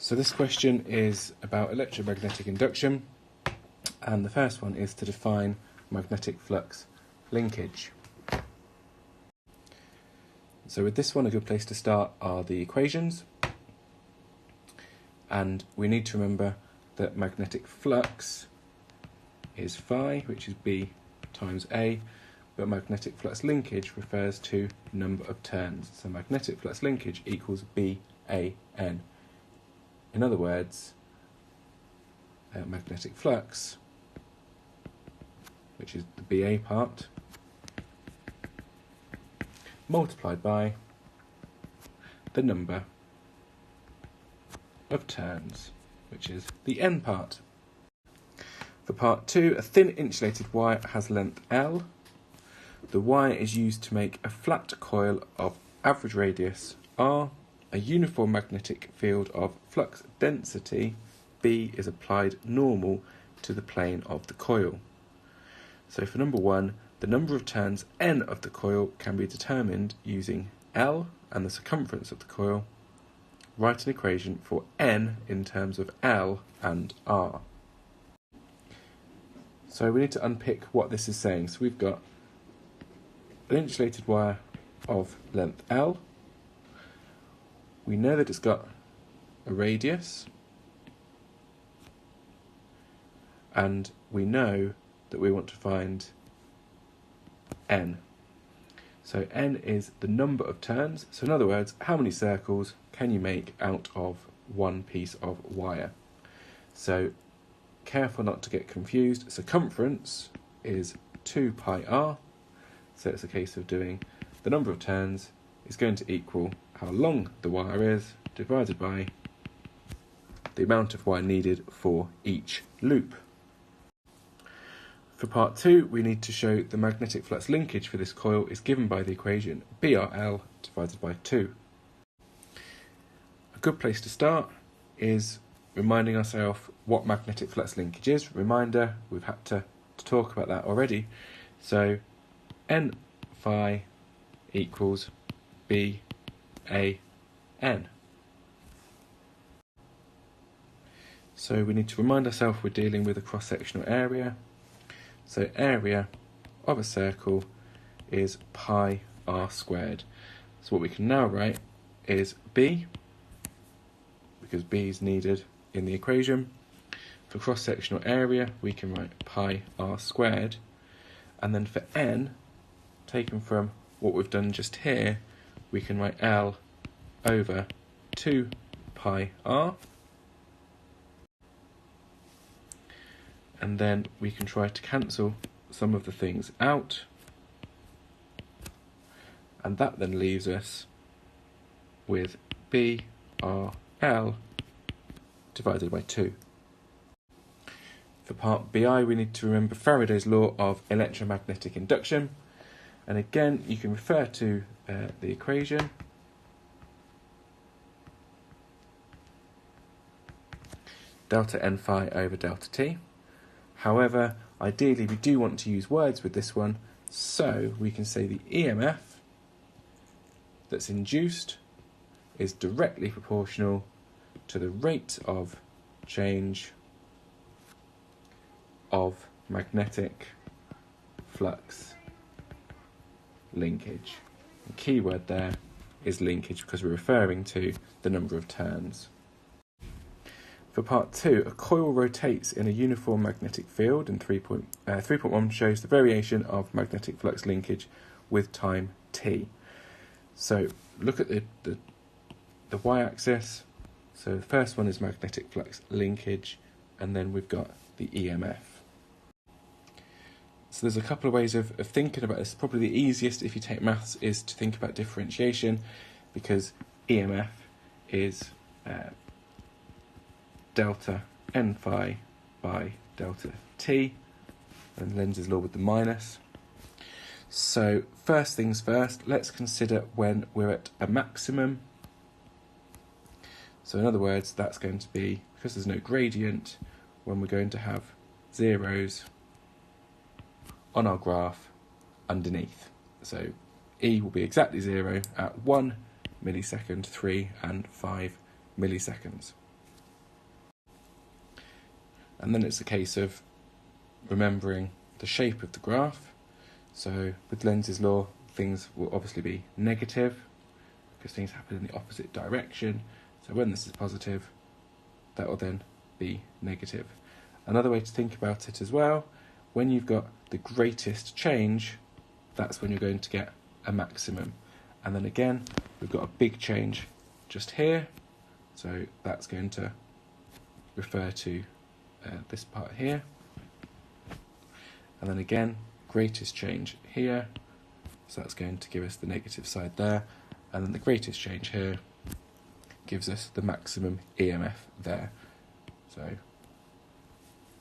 So this question is about electromagnetic induction, and the first one is to define magnetic flux linkage. So with this one, a good place to start are the equations, and we need to remember that magnetic flux is phi, which is B times A, but magnetic flux linkage refers to number of turns. So magnetic flux linkage equals BAN. In other words, magnetic flux, which is the BA part, multiplied by the number of turns, which is the N part. For part 2, a thin insulated wire has length L. The wire is used to make a flat coil of average radius R. A uniform magnetic field of flux density B is applied normal to the plane of the coil. So for number 1, the number of turns N of the coil can be determined using L and the circumference of the coil. Write an equation for N in terms of L and R. So we need to unpick what this is saying. So we've got an insulated wire of length L. We know that it's got a radius, and we know that we want to find N. So N is the number of turns. So in other words, how many circles can you make out of one piece of wire? So careful not to get confused. Circumference is 2 pi r. So it's a case of doing the number of turns is going to equal how long the wire is divided by the amount of wire needed for each loop. For part 2, we need to show the magnetic flux linkage for this coil is given by the equation BRL divided by 2. A good place to start is reminding ourselves what magnetic flux linkage is. Reminder, we've had to talk about that already. So N phi equals B A N. So we need to remind ourselves we're dealing with a cross-sectional area. So area of a circle is pi r squared. So what we can now write is B, because B is needed in the equation. For cross-sectional area, we can write pi r squared. And then for N, taken from what we've done just here, we can write L over 2 pi r. And then we can try to cancel some of the things out. And that then leaves us with BRL divided by 2. For part BI, we need to remember Faraday's law of electromagnetic induction. And again, you can refer to the equation. Delta n phi over delta t. However, ideally we do want to use words with this one, so we can say the EMF that's induced is directly proportional to the rate of change of magnetic flux linkage. The key word there is linkage because we're referring to the number of turns. For part 2, a coil rotates in a uniform magnetic field, and 3.1 shows the variation of magnetic flux linkage with time t. So look at the y-axis. So the first one is magnetic flux linkage, and then we've got the EMF. So there's a couple of ways of thinking about this. Probably the easiest if you take maths is to think about differentiation, because EMF is delta n phi by delta t, and Lenz's law with the minus. So first things first, let's consider when we're at a maximum. So in other words, that's going to be, because there's no gradient, when we're going to have zeros on our graph underneath. So E will be exactly 0 at 1 millisecond, 3 and 5 milliseconds. And then it's a case of remembering the shape of the graph. So with Lenz's law, things will obviously be negative because things happen in the opposite direction. So when this is positive, that will then be negative. Another way to think about it as well, when you've got the greatest change, that's when you're going to get a maximum. And then again, we've got a big change just here, so that's going to refer to this part here. And then again, greatest change here, so that's going to give us the negative side there. And then the greatest change here gives us the maximum EMF there. So,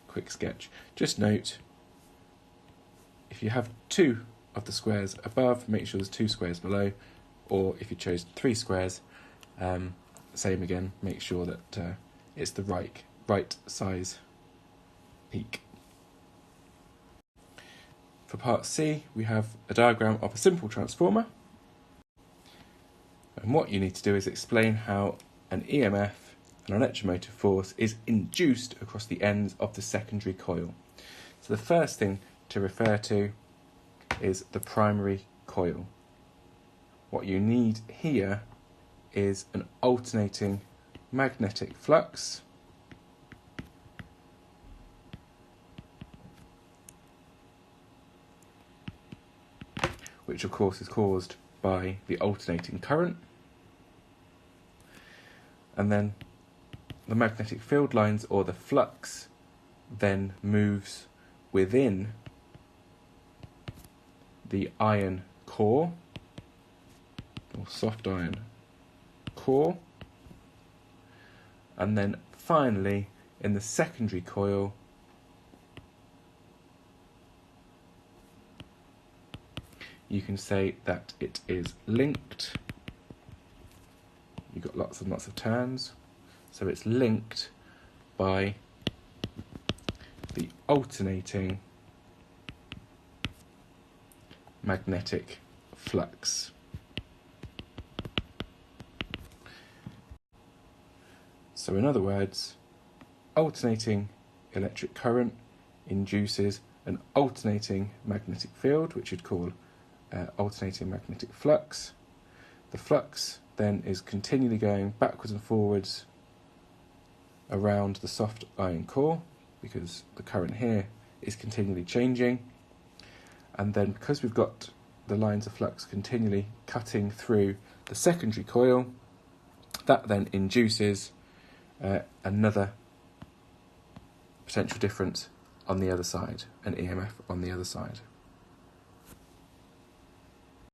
quick sketch. Just note, if you have 2 of the squares above, make sure there's 2 squares below, or if you chose 3 squares, same again, make sure that it's the right size peak. For part C, we have a diagram of a simple transformer. And what you need to do is explain how an EMF, an electromotive force, is induced across the ends of the secondary coil. So the first thing to refer to is the primary coil. What you need here is an alternating magnetic flux, which of course is caused by the alternating current. And then the magnetic field lines, or the flux, then moves within the iron core, or soft iron core. And then finally, in the secondary coil, you can say that it is linked. You've got lots and lots of terms. So it's linked by the alternating magnetic flux. So in other words, alternating electric current induces an alternating magnetic field, which you'd call alternating magnetic flux. The flux then is continually going backwards and forwards around the soft iron core, because the current here is continually changing. And then because we've got the lines of flux continually cutting through the secondary coil, that then induces another potential difference on the other side, an EMF on the other side.